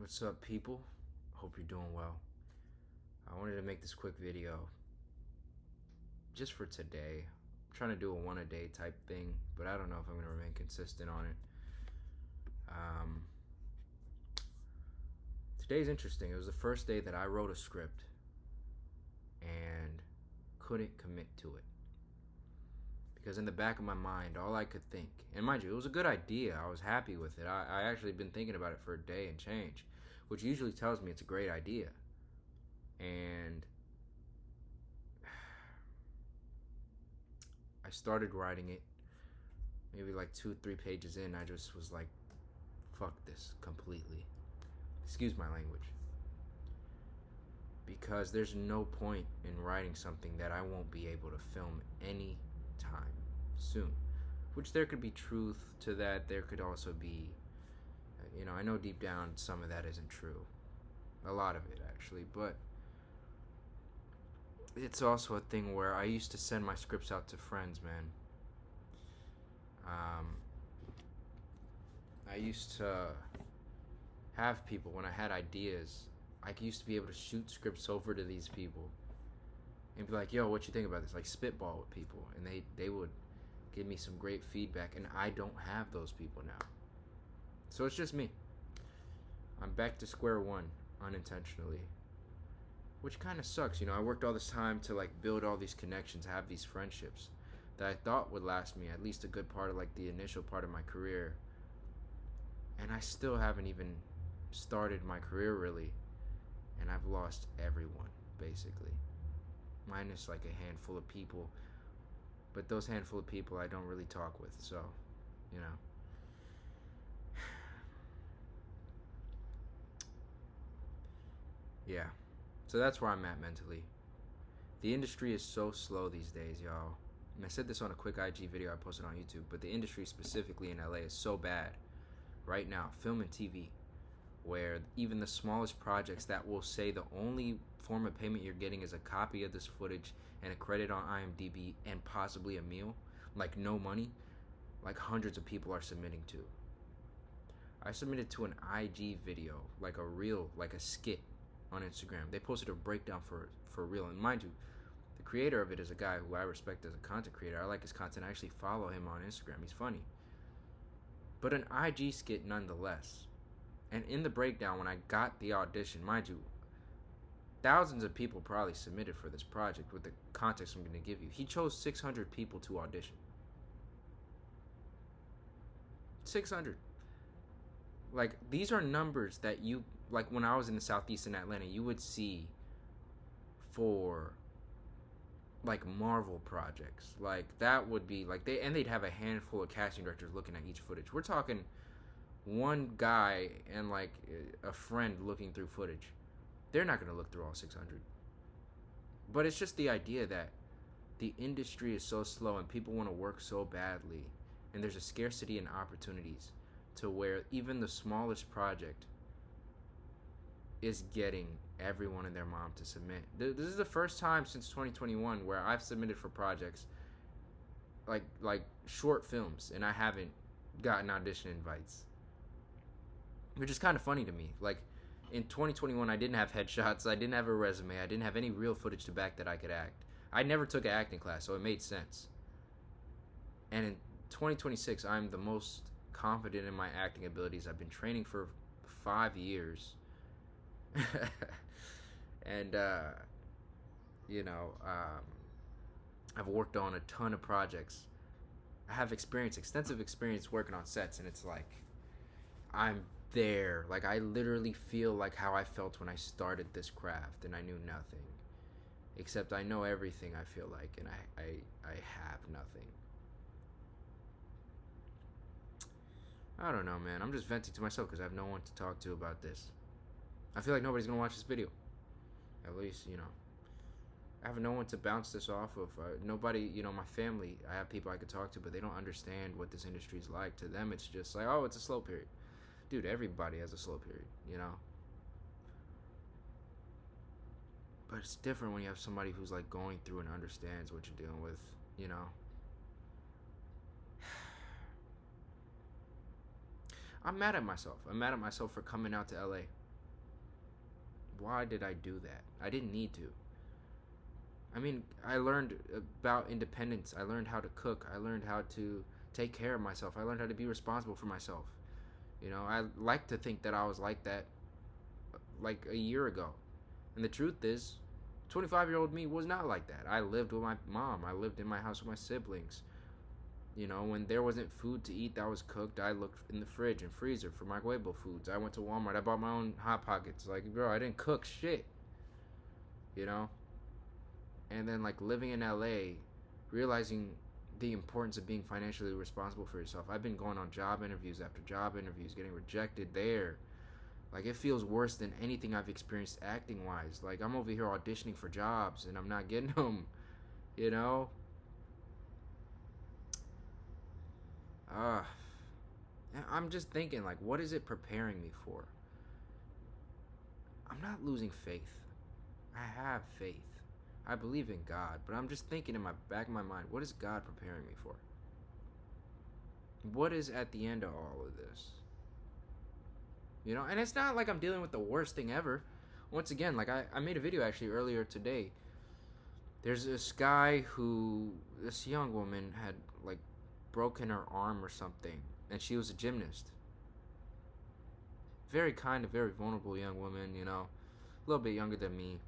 What's up, people? Hope you're doing well. I wanted to make this quick video just for today. I'm trying to do a one a day type thing, but I don't know if I'm going to remain consistent on it. Um, Today's interesting. It was the first day that I wrote a script and couldn't commit to it. Because in the back of my mind, all I could think, and mind you, it was a good idea. I was happy with it. I actually been thinking about it for a day and change, which usually tells me it's a great idea. And I started writing it. Maybe like 2-3 pages in, I just was like, fuck this completely. Excuse my language. Because there's no point in writing something that I won't be able to film any time soon. Which there could be truth to that. There could also be, I know deep down some of that isn't true. A lot of it, actually. But it's also a thing where I used to send my scripts out to friends, man. I used to have people, when I had ideas, I used to be able to shoot scripts over to these people and be like, yo, what you think about this? Like, spitball with people. And they would give me some great feedback, and I don't have those people now. So it's just me. I'm back to square one, unintentionally. Which kind of sucks, I worked all this time to, like, build all these connections, have these friendships that I thought would last me at least a good part of, like, the initial part of my career. And I still haven't even started my career, really. And I've lost everyone, basically. Minus, like, a handful of people. But those handful of people I don't really talk with, so, Yeah. So that's where I'm at mentally. The industry is so slow these days, y'all. And I said this on a quick IG video I posted on YouTube, but the industry specifically in LA is so bad right now, film and TV, where even the smallest projects that will say the only form of payment you're getting is a copy of this footage and a credit on IMDb and possibly a meal, like no money, like hundreds of people are submitting to. I submitted to an IG video, like a reel, like a skit on Instagram. They posted a breakdown for real, and mind you, the creator of it is a guy who I respect as a content creator. I like his content. I actually follow him on Instagram. He's funny. But an IG skit nonetheless. And in the breakdown, when I got the audition, mind you, thousands of people probably submitted for this project with the context I'm going to give you. He chose 600 people to audition. 600. Like, these are numbers that you, like, when I was in the Southeast in Atlanta, you would see for, like, Marvel projects. Like, that would be, like, they'd have a handful of casting directors looking at each footage. We're talking one guy and, like, a friend looking through footage. They're not going to look through all 600. But it's just the idea that the industry is so slow and people want to work so badly, and there's a scarcity in opportunities to where even the smallest project is getting everyone and their mom to submit. This is the first time since 2021 where I've submitted for projects like short films, and I haven't gotten audition invites, which is kind of funny to me. Like, in 2021, I didn't have headshots, I didn't have a resume, I didn't have any real footage to back that I could act. I never took an acting class, so it made sense. And in 2026, I'm the most confident in my acting abilities. I've been training for 5 years. And, I've worked on a ton of projects. I have extensive experience working on sets, and it's like, I'm there. Like, I literally feel like how I felt when I started this craft, and I knew nothing. Except I know everything, I feel like, and I have nothing. I don't know, man. I'm just venting to myself because I have no one to talk to about this. I feel like nobody's going to watch this video. At least, I have no one to bounce this off of. Nobody, my family, I have people I could talk to, but they don't understand what this industry is like. To them, it's just like, oh, it's a slow period. Dude, everybody has a slow period, But it's different when you have somebody who's, like, going through and understands what you're dealing with, I'm mad at myself. I'm mad at myself for coming out to LA Why did I do that? I didn't need to. I mean, I learned about independence. I learned how to cook. I learned how to take care of myself. I learned how to be responsible for myself. You know, I like to think that I was like that like a year ago. And the truth is, 25-year-old me was not like that. I lived with my mom. I lived in my house with my siblings. You know, when there wasn't food to eat that was cooked, I looked in the fridge and freezer for microwavable foods. I went to Walmart. I bought my own Hot Pockets. Like, bro, I didn't cook shit. You know? And then, like, living in LA, realizing the importance of being financially responsible for yourself. I've been going on job interviews after job interviews, getting rejected there. Like, it feels worse than anything I've experienced acting wise. Like, I'm over here auditioning for jobs and I'm not getting them, you know? Uh, I'm just thinking, like, what is it preparing me for? I'm not losing faith. I have faith. I believe in God, but I'm just thinking in my back of my mind, what is God preparing me for? What is at the end of all of this? You know, and it's not like I'm dealing with the worst thing ever. Once again, like I made a video actually earlier today. There's this guy this young woman had like broken her arm or something, and she was a gymnast. Very kind of, very vulnerable young woman, you know, a little bit younger than me.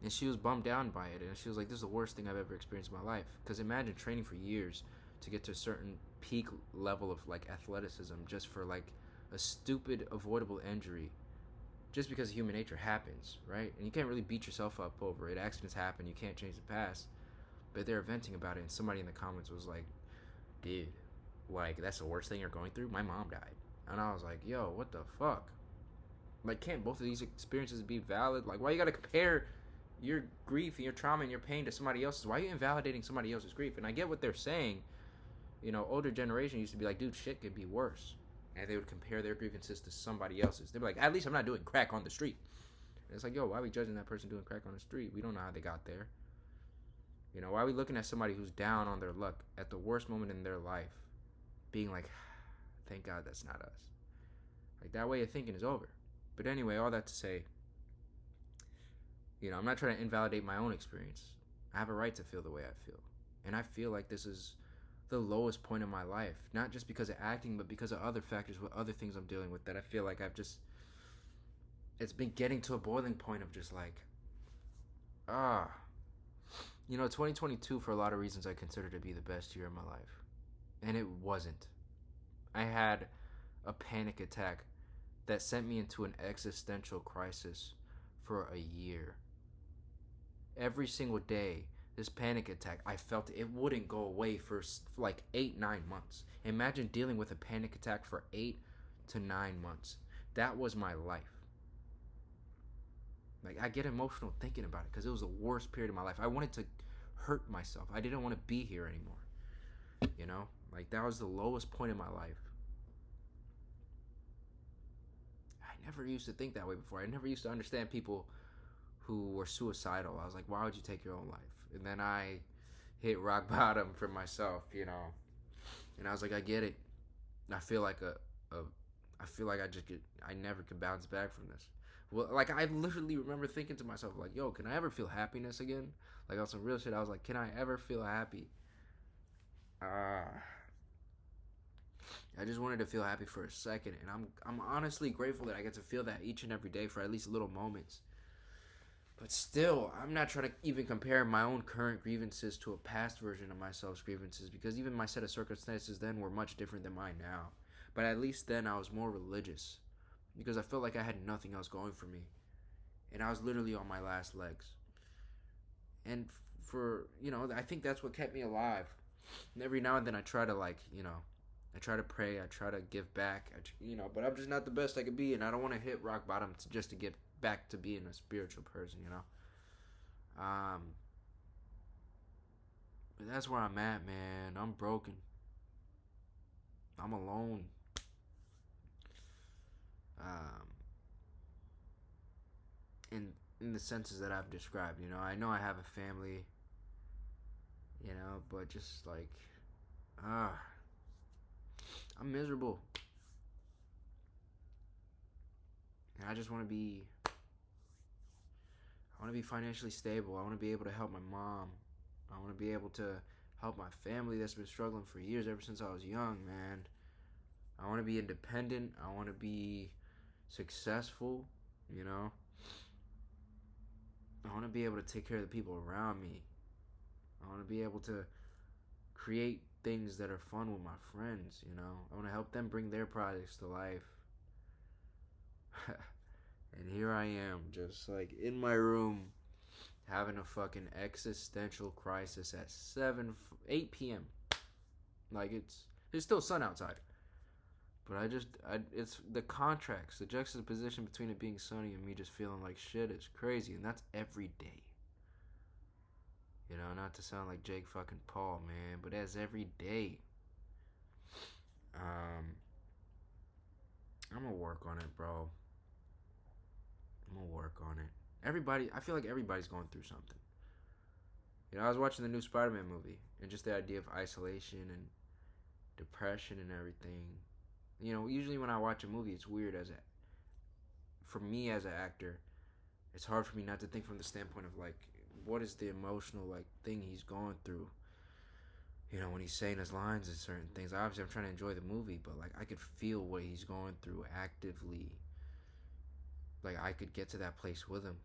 And she was bummed down by it, and she was like, this is the worst thing I've ever experienced in my life. Because imagine training for years to get to a certain peak level of like athleticism just for like a stupid avoidable injury, just because human nature happens, right? And you can't really beat yourself up over it. Accidents happen, you can't change the past. But they're venting about it, and somebody in the comments was like, dude, like, that's the worst thing you're going through? My mom died. And I was like, yo, what the fuck? Like, can't both of these experiences be valid? Like, why you gotta compare your grief and your trauma and your pain to somebody else's? Why are you invalidating somebody else's grief? And I get what they're saying. You know, older generation used to be like, dude, shit could be worse. And they would compare their grievances to somebody else's. They'd be like, at least I'm not doing crack on the street. And it's like, yo, why are we judging that person doing crack on the street? We don't know how they got there. You know, why are we looking at somebody who's down on their luck at the worst moment in their life, being like, thank God that's not us. Like, that way of thinking is over. But anyway, all that to say, you know, I'm not trying to invalidate my own experience. I have a right to feel the way I feel. And I feel like this is the lowest point in my life. Not just because of acting, but because of other factors with other things I'm dealing with that I feel like it's been getting to a boiling point of just like, you know, 2022 for a lot of reasons I consider to be the best year of my life. And it wasn't. I had a panic attack that sent me into an existential crisis for a year. Every single day, this panic attack, I felt it wouldn't go away for like 8-9 months. Imagine dealing with a panic attack for 8 to 9 months. That was my life. Like, I get emotional thinking about it because it was the worst period of my life. I wanted to hurt myself. I didn't want to be here anymore. You know? Like, that was the lowest point in my life. I never used to think that way before. I never used to understand people who were suicidal. I was like, why would you take your own life? And then I hit rock bottom for myself, you know. And I was like, I get it. I feel like I never could bounce back from this. Well, like, I literally remember thinking to myself, like, yo, can I ever feel happiness again? Like, on some real shit, I was like, can I ever feel happy? I just wanted to feel happy for a second, and I'm honestly grateful that I get to feel that each and every day for at least little moments. But still, I'm not trying to even compare my own current grievances to a past version of myself's grievances, because even my set of circumstances then were much different than mine now. But at least then I was more religious, because I felt like I had nothing else going for me. And I was literally on my last legs. And for, you know, I think that's what kept me alive. And every now and then I try to, like, you know, I try to pray, I try to give back, but I'm just not the best I could be, and I don't want to hit rock bottom just to get back to being a spiritual person, you know? But that's where I'm at, man. I'm broken. I'm alone. In the senses that I've described, you know? I know I have a family, you know, but just like, I'm miserable. And I just want to be I want to be financially stable. I want to be able to help my mom. I want to be able to help my family that's been struggling for years ever since I was young, man. I want to be independent. I want to be successful, you know. I want to be able to take care of the people around me. I want to be able to create things that are fun with my friends, you know. I want to help them bring their projects to life. And here I am, just like in my room, having a fucking existential crisis at 8 p.m. Like it's still sun outside. But it's the contracts, the juxtaposition between it being sunny and me just feeling like shit is crazy, and that's every day. You know, not to sound like Jake fucking Paul, man, but that's every day. I'm gonna work on it, bro. I'm gonna work on it. I feel like everybody's going through something. You know, I was watching the new Spider-Man movie, and just the idea of isolation and depression and everything. You know, usually when I watch a movie, it's weird for me as an actor, it's hard for me not to think from the standpoint of like, what is the emotional like thing he's going through. You know, when he's saying his lines and certain things. Obviously, I'm trying to enjoy the movie, but like I could feel what he's going through actively. Like I could get to that place with him.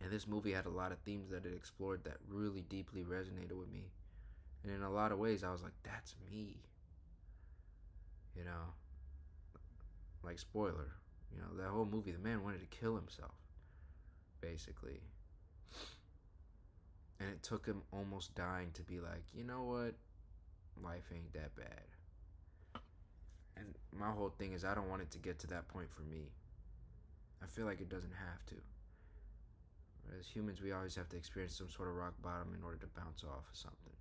And this movie had a lot of themes that it explored that really deeply resonated with me. And in a lot of ways, I was like, that's me. You know, like spoiler. You know, that whole movie, the man wanted to kill himself, basically. And it took him almost dying to be like, you know what? Life ain't that bad. And my whole thing is I don't want it to get to that point for me. I feel like it doesn't have to. As humans, we always have to experience some sort of rock bottom in order to bounce off of something.